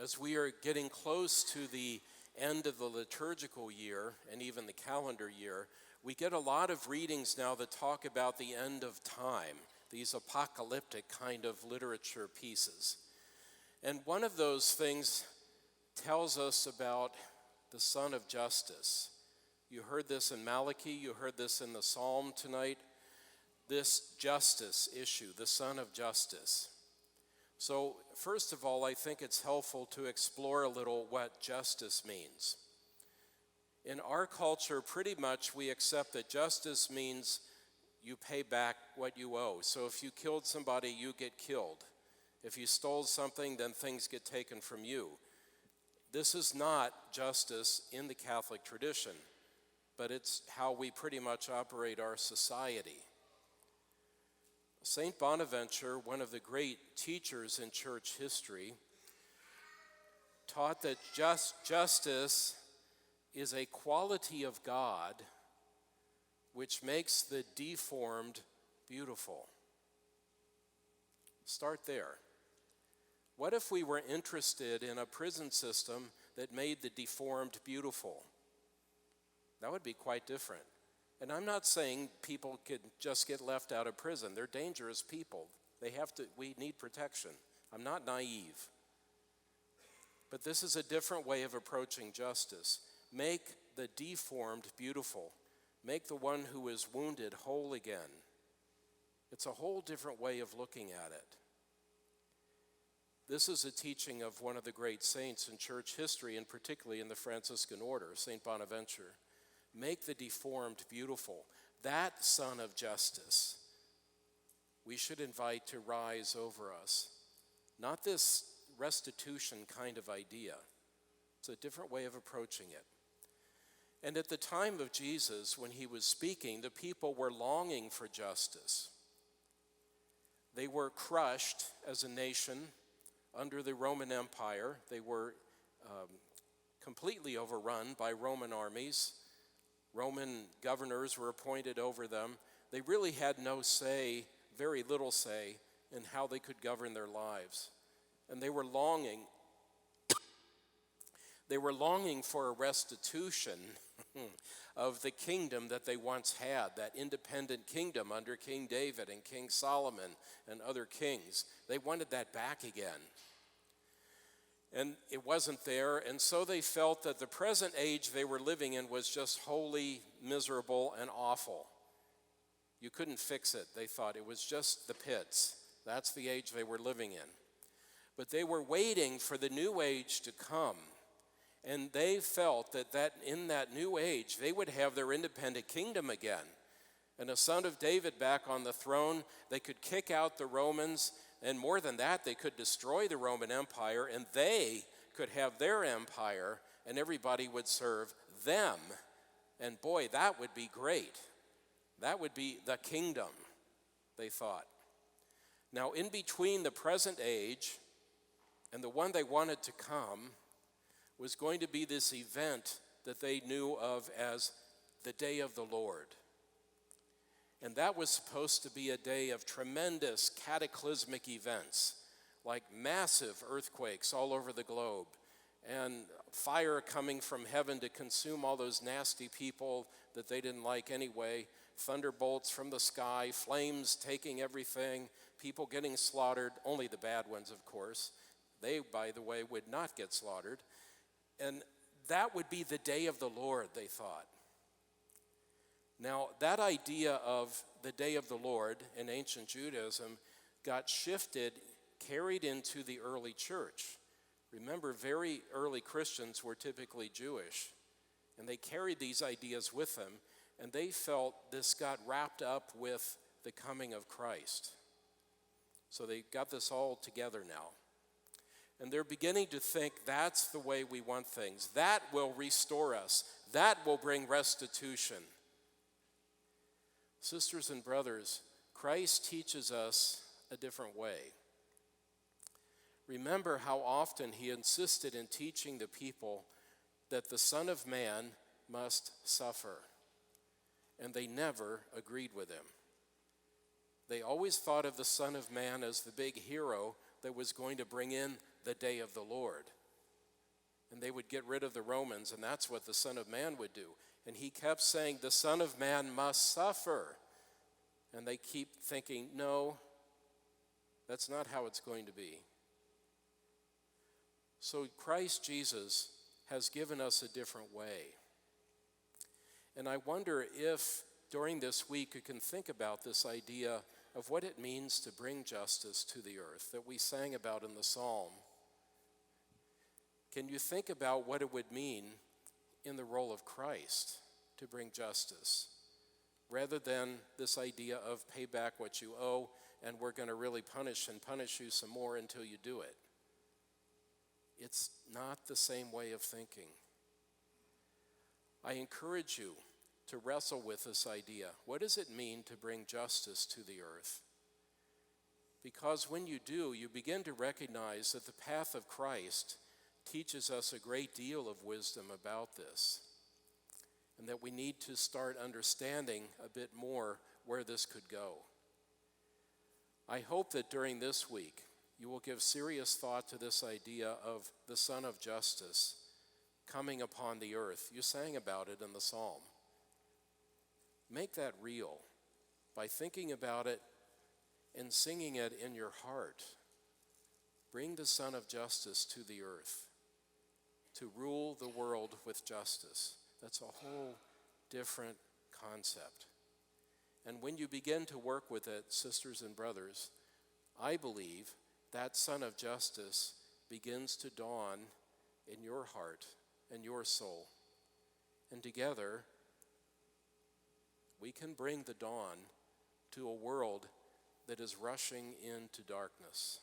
As we are getting close to the end of the liturgical year and even the calendar year, we get a lot of readings now that talk about the end of time, these apocalyptic kind of literature pieces. And one of those things tells us about the Son of Justice. You heard this in Malachi, you heard this in the Psalm tonight, this justice issue, the Son of Justice. So, first of all, I think it's helpful to explore a little what justice means. In our culture, pretty much we accept that justice means you pay back what you owe. So if you killed somebody, you get killed. If you stole something, then things get taken from you. This is not justice in the Catholic tradition, but it's how we pretty much operate our society. St. Bonaventure, one of the great teachers in church history, taught that justice is a quality of God which makes the deformed beautiful. Start there. What if we were interested in a prison system that made the deformed beautiful? That would be quite different. And I'm not saying people could just get left out of prison. They're dangerous people. We need protection. I'm not naive. But this is a different way of approaching justice. Make the deformed beautiful. Make the one who is wounded whole again. It's a whole different way of looking at it. This is a teaching of one of the great saints in church history, and particularly in the Franciscan order, St. Bonaventure. Make the deformed beautiful. That Son of Justice we should invite to rise over us. Not this restitution kind of idea. It's a different way of approaching it. And at the time of Jesus, when he was speaking, the people were longing for justice. They were crushed as a nation under the Roman Empire. They were completely overrun by Roman armies. Roman governors were appointed over them. They really had no say, very little say, in how they could govern their lives. And they were longing for a restitution of the kingdom that they once had, that independent kingdom under King David and King Solomon and other kings. They wanted that back again. And it wasn't there, and so they felt that the present age they were living in was just wholly miserable and awful. You couldn't fix it, they thought. It was just the pits. That's the age they were living in. But they were waiting for the new age to come. And they felt that in that new age, they would have their independent kingdom again. And a son of David back on the throne, they could kick out the Romans. And more than that, they could destroy the Roman Empire, and they could have their empire, and everybody would serve them. And boy, that would be great. That would be the kingdom, they thought. Now, in between the present age and the one they wanted to come was going to be this event that they knew of as the Day of the Lord. And that was supposed to be a day of tremendous cataclysmic events, like massive earthquakes all over the globe, and fire coming from heaven to consume all those nasty people that they didn't like anyway, thunderbolts from the sky, flames taking everything, people getting slaughtered, only the bad ones, of course. They, by the way, would not get slaughtered. And that would be the day of the Lord, they thought. Now, that idea of the day of the Lord in ancient Judaism got shifted, carried into the early church. Remember, very early Christians were typically Jewish, and they carried these ideas with them, and they felt this got wrapped up with the coming of Christ. So they got this all together now. And they're beginning to think that's the way we want things. That will restore us. That will bring restitution. Sisters and brothers, Christ teaches us a different way. Remember how often he insisted in teaching the people that the Son of Man must suffer. And they never agreed with him. They always thought of the Son of Man as the big hero that was going to bring in the day of the Lord. And they would get rid of the Romans, and that's what the Son of Man would do. And he kept saying, the Son of Man must suffer. And they keep thinking, no, that's not how it's going to be. So Christ Jesus has given us a different way. And I wonder if during this week you can think about this idea of what it means to bring justice to the earth that we sang about in the psalm. Can you think about what it would mean in the role of Christ to bring justice, rather than this idea of pay back what you owe and we're going to really punish you some more until you do it? It's not the same way of thinking. I encourage you to wrestle with this idea. What does it mean to bring justice to the earth? Because when you do, you begin to recognize that the path of Christ teaches us a great deal of wisdom about this, and that we need to start understanding a bit more where this could go. I hope that during this week, you will give serious thought to this idea of the Son of Justice coming upon the earth. You sang about it in the psalm. Make that real by thinking about it and singing it in your heart. Bring the Son of Justice to the earth to rule the world with justice. That's a whole different concept. And when you begin to work with it, sisters and brothers, I believe that Son of Justice begins to dawn in your heart and your soul. And together, we can bring the dawn to a world that is rushing into darkness.